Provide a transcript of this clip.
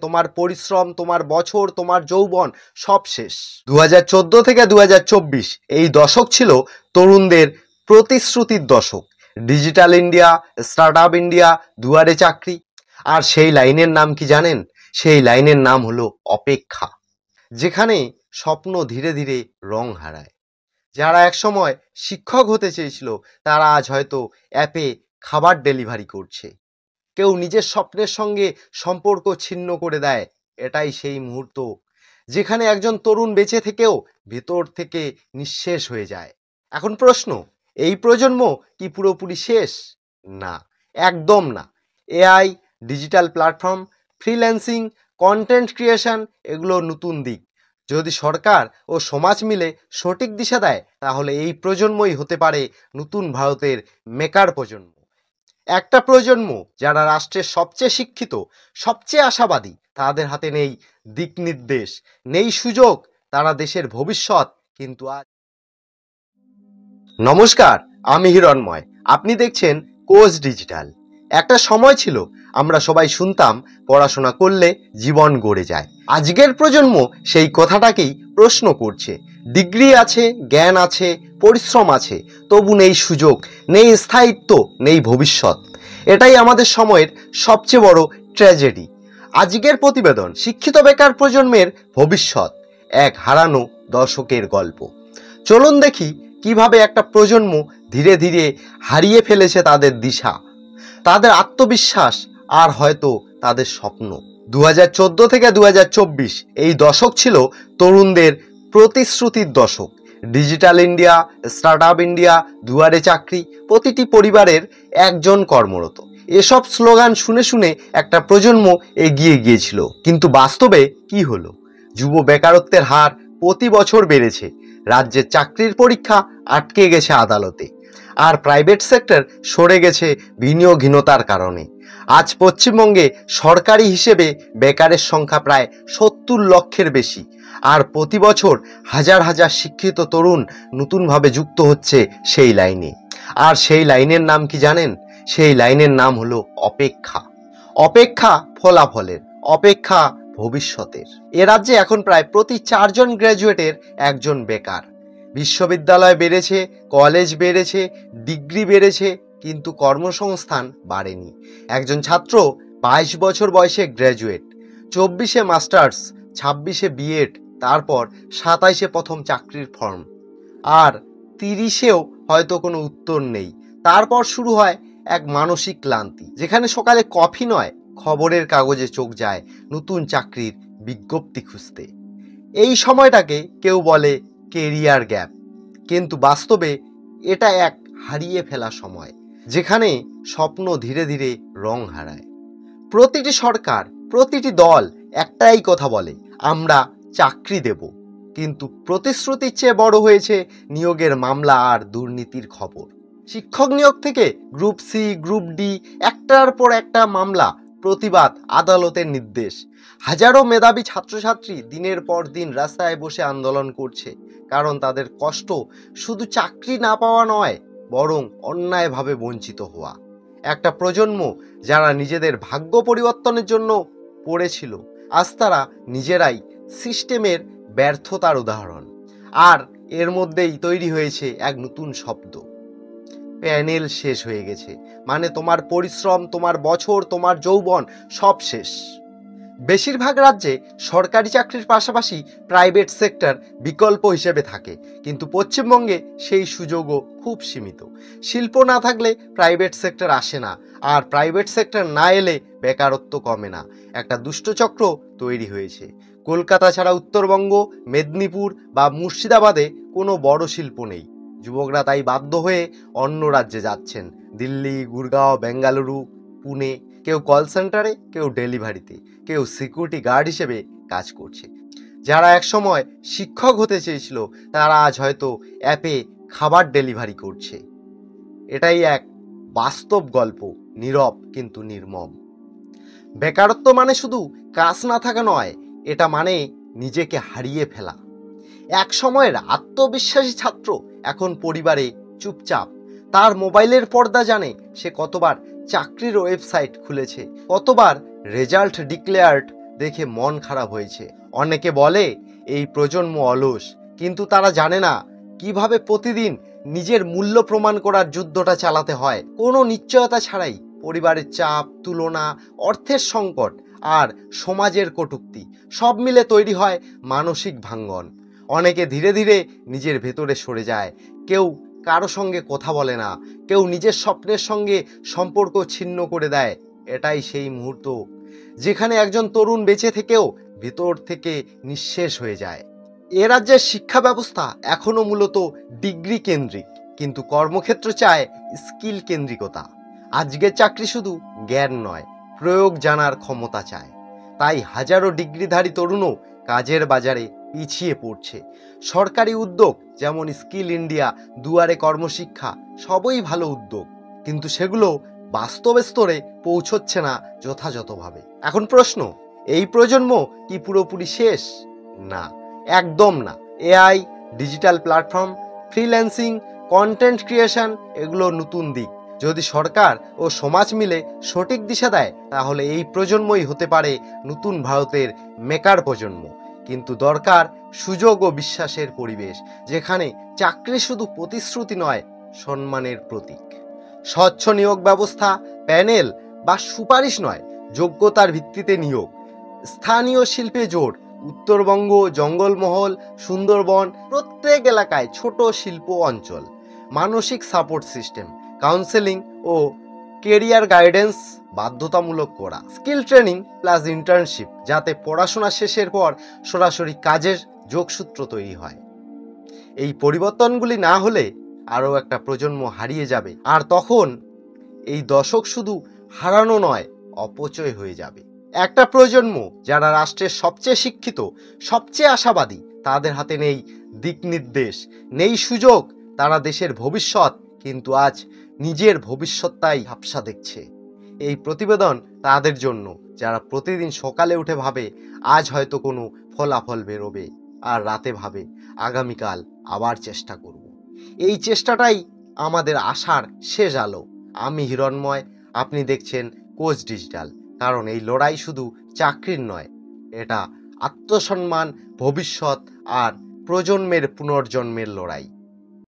তোমার পরিশ্রম, তোমার বছর, তোমার যৌবন সব শেষ। 2014 থেকে 2024 এই দশক ছিল তরুণদের প্রতিশ্রুতির দশক। Digital India, start up India, দুয়ারে চাকরি। আর সেই লাইনের নাম কি জানেন? সেই লাইনের নাম হলো অপেক্ষা, যেখানে স্বপ্ন ধীরে ধীরে রং হারায়। যারা একসময় শিক্ষক হতে চেয়েছিল তারা আজ হয়তো অ্যাপে খাবার ডেলিভারি করছে। কেউ নিজের স্বপ্নের সঙ্গে সম্পর্ক ছিন্ন করে দেয়। এটাই সেই মুহূর্ত যেখানে একজন তরুণ বেঁচে থেকেও ভেতর থেকে নিঃশেষ হয়ে যায়। এখন প্রশ্ন, এই প্রজন্ম কি পুরোপুরি শেষ? না, একদম না। AI, digital platform, freelancing, content creation এগুলো নতুন দিক। যদি সরকার ও সমাজ মিলে সঠিক দিশা দেয় তাহলে এই প্রজন্মই হতে পারে নতুন ভারতের মেকার প্রজন্ম। একটা প্রজন্ম যারা রাষ্ট্রের সবচেয়ে শিক্ষিত, সবচেয়ে আশাবাদী। তাদের হাতে নেই দিক নির্দেশ, নেই সুযোগ, তারা দেশের ভবিষ্যৎ। কিন্তু আজ নমস্কার, আমি হিরণময়, আপনি দেখছেন কোচ ডিজিটাল। একটা সময় ছিল আমরা সবাই শুনতাম পড়াশোনা করলে জীবন গড়ে যায়। আজকের প্রজন্ম সেই কথাটাকেই প্রশ্ন করছে। ডিগ্রি আছে, জ্ঞান আছে, পরিশ্রম আছে, তবু নেই সুযোগ, নেই স্থায়িত্ব, নেই ভবিষ্যৎ। এটাই আমাদের সময়ের সবচেয়ে বড় ট্র্যাজেডি। আজকের প্রতিবেদন শিক্ষিত বেকার প্রজন্মের ভবিষ্যৎ, এক হারানো দশকের গল্প। চলুন দেখি কিভাবে একটা প্রজন্ম ধীরে ধীরে হারিয়ে ফেলেছে তাদের দিশা, তাদের আত্মবিশ্বাস আর হয়তো তাদের স্বপ্ন। 2014 থেকে 2024 এই দশক ছিল তরুণদের প্রতিশ্রুতির দশক। Digital India, start up India, দুয়ারে চাকরি, প্রতিটি পরিবারের একজন কর্মরত। এসব স্লোগান শুনে শুনে একটা প্রজন্ম এগিয়ে গিয়েছিল। কিন্তু বাস্তবে কি হলো? যুব বেকারত্বের হার প্রতি বছর বেড়েছে, রাজ্যের চাকরির পরীক্ষা আটকে গেছে আদালতে, আর প্রাইভেট সেক্টর সরে গেছে বিনিয়োগহীনতার কারণে। আজ পশ্চিমবঙ্গে সরকারি হিসেবে বেকারের সংখ্যা প্রায় 70 লক্ষের বেশি, আর প্রতি বছর হাজার হাজার শিক্ষিত তরুণ নতুনভাবে যুক্ত হচ্ছে সেই লাইনে। আর সেই লাইনের নাম কি জানেন? সেই লাইনের নাম হলো অপেক্ষা। অপেক্ষা ফলাফলের, অপেক্ষা ভবিষ্যতের। এ রাজ্যে এখন প্রায় প্রতি 4 জন গ্র্যাজুয়েটের একজন বেকার। বিশ্ববিদ্যালয় বেড়েছে, কলেজ বেড়েছে, ডিগ্রি বেড়েছে, কিন্তু কর্মসংস্থান বাড়েনি। একজন ছাত্র 22 বছর বয়সে গ্র্যাজুয়েট, 24-এ মাস্টার্স, 26-এ বিএড, তারপর 27-এ প্রথম চাকরির ফর্ম, আর 30-এও হয়তো কোনো উত্তর নেই। তারপর শুরু হয় এক মানসিক ক্লান্তি, যেখানে সকালে কফি নয়, খবরের কাগজে চোখ যায় নতুন চাকরির বিজ্ঞপ্তি খুঁজতে। এই সময়টাকে কেউ বলে কেরিয়ার গ্যাপ, কিন্তু বাস্তবে এটা এক হারিয়ে ফেলা সময়, যেখানে স্বপ্ন ধীরে ধীরে রং হারায়। প্রতিটি সরকার, প্রতিটি দল একটাই কথা বলে, আমরা চাকরি দেব, কিন্তু প্রতিশ্রুতির চেয়ে বড় হয়েছে নিয়োগের মামলা আর দুর্নীতির খবর। শিক্ষক নিয়োগ থেকে গ্রুপ সি, গ্রুপ ডি, একটার পর একটা মামলা, প্রতিবাদ, আদালতের নির্দেশ। হাজারো মেধাবী ছাত্রছাত্রী দিনের পর দিন রাস্তায় বসে আন্দোলন করছে, কারণ তাদের কষ্ট শুধু চাকরি না পাওয়া নয়, বরং অন্যায়ভাবে বঞ্চিত হওয়া। একটা প্রজন্ম যারা নিজেদের ভাগ্য পরিবর্তনের জন্য পড়েছিল, আজ তারা নিজেরাই সিস্টেমের ব্যর্থতার উদাহরণ। আর এর মধ্যেই তৈরি হয়েছে এক নতুন শব্দ, প্যানেল শেষ হয়ে গেছে। মানে তোমার পরিশ্রম, তোমার বছর, তোমার যৌবন সব শেষ। বেশিরভাগ রাজ্যে সরকারি চাকরির পাশাপাশি প্রাইভেট সেক্টর বিকল্প হিসেবে থাকে, কিন্তু পশ্চিমবঙ্গে সেই সুযোগও খুব সীমিত। শিল্প না থাকলে প্রাইভেট সেক্টর আসে না, আর প্রাইভেট সেক্টর না এলে বেকারত্ব কমে না। একটা দুষ্টচক্র তৈরি হয়েছে। কলকাতা ছাড়া উত্তরবঙ্গ, মেদিনীপুর বা মুর্শিদাবাদে কোনো বড় শিল্প নেই। যুবকরা তাই বাধ্য হয়ে অন্য রাজ্যে যাচ্ছেন, দিল্লি, গুরগাঁও, বেঙ্গালুরু, পুনে। কেউ কল সেন্টারে, কেউ ডেলিভারিতে, কেউ সিকিউরিটি গার্ড হিসেবে কাজ করছে। যারা একসময় শিক্ষক হতে চেয়েছিল তারা আজ হয়তো অ্যাপে খাবার ডেলিভারি করছে। এটাই এক বাস্তব গল্প, নীরব কিন্তু নির্মম। বেকারত্ব মানে শুধু কাজ না থাকা নয়, এটা মানে নিজেকে হারিয়ে ফেলা। এক সময়ের আত্মবিশ্বাসী ছাত্র এখন পরিবারে চুপচাপ। তার মোবাইলের পর্দা জানে সে কতবার চাকরির ওয়েবসাইট খুলেছে, কতবার রেজাল্ট ডিক্লেয়ার্ড দেখে মন খারাপ হয়েছে। অনেকে বলে এই প্রজন্ম অলস, কিন্তু তারা জানে না কিভাবে প্রতিদিন নিজের মূল্য প্রমাণ করার যুদ্ধটা চালাতে হয়, কোনো নিশ্চয়তা ছাড়াই। পরিবারের চাপ, তুলনা, অর্থের সংকট আর সমাজের কটূক্তি সব মিলে তৈরি হয় মানসিক ভাঙ্গন। অনেকে ধীরে ধীরে নিজের ভেতরে সরে যায়, কেউ কারো সঙ্গে কথা বলে না, কেউ নিজের স্বপ্নের সঙ্গে সম্পর্ক ছিন্ন করে দেয়। এটাই সেই মুহূর্ত যেখানে একজন তরুণ বেঁচে থেকেও ভেতর থেকে নিঃশেষ হয়ে যায়। এ রাজ্যের শিক্ষা ব্যবস্থা এখনো মূলত ডিগ্রি কেন্দ্রিক, কিন্তু কর্মক্ষেত্র চায় স্কিল কেন্দ্রিকতা। আজকের চাকরি শুধু জ্ঞান নয়, প্রয়োগ জানার ক্ষমতা চায়। তাই হাজারো ডিগ্রিধারী তরুণও কাজের বাজারে পিছিয়ে পড়ছে। সরকারি উদ্যোগ যেমন স্কিল ইন্ডিয়া, দুয়ারে কর্মশিক্ষা সবই ভালো উদ্যোগ, কিন্তু সেগুলো বাস্তব স্তরে পৌঁছচ্ছে না যথাযথভাবে। এখন প্রশ্ন, এই প্রজন্ম কি পুরোপুরি শেষ? না, একদম না। AI, digital platform, freelancing, content creation এগুলো নতুন দিক। যদি সরকার ও সমাজ মিলে সঠিক দিশা দেয়, তাহলে এই প্রজন্মই হতে পারে নতুন ভারতের মেকার প্রজন্ম। কিন্তু দরকার সুযোগ ও বিশ্বাসের পরিবেশ, যেখানে চাকরি শুধু প্রতিশ্রুতি নয়, সম্মানের প্রতীক। স্বচ্ছ নিয়োগ ব্যবস্থা, প্যানেল বা সুপারিশ নয়, যোগ্যতার ভিত্তিতে নিয়োগ। স্থানীয় শিল্পে জোর। উত্তরবঙ্গ, জঙ্গলমহল, সুন্দরবন, প্রত্যেক এলাকায় ছোট শিল্প অঞ্চল। মানসিক সাপোর্ট সিস্টেম, কাউন্সেলিং ও কেরিয়ার গাইডেন্স বাধ্যতামূলক করা। স্কিল ট্রেনিং প্লাস ইন্টার্নশিপ, যাতে পড়াশোনা শেষের পর সরাসরি কাজের যোগসূত্র তৈরি হয়। এই পরিবর্তনগুলি না হলে আরও একটা প্রজন্ম হারিয়ে যাবে, আর তখন এই দশক শুধু হারানো নয়, অপচয় হয়ে যাবে। একটা প্রজন্ম যারা রাষ্ট্রের সবচেয়ে শিক্ষিত, সবচেয়ে আশাবাদী, তাদের হাতে নেই দিক নির্দেশ, নেই সুযোগ। তারা দেশের ভবিষ্যৎ, কিন্তু আজ নিজের ভবিষ্যৎটাই ঝাপসা দেখছে। এই প্রতিবেদন তাদের জন্য, যারা প্রতিদিন সকালে উঠে ভাবে আজ হয়তো কোনো ফলাফল বেরোবে, আর রাতে ভাবে আগামীকাল আবার চেষ্টা করব। এই চেষ্টাটাই আমাদের আশার শেষ আলো। আমি হিরণময়, আপনি দেখছেন কোচ ডিজিটাল। কারণ এই লড়াই শুধু চাকরির নয়, এটা আত্মসম্মান, ভবিষ্যৎ আর প্রজন্মের পুনর্জন্মের লড়াই।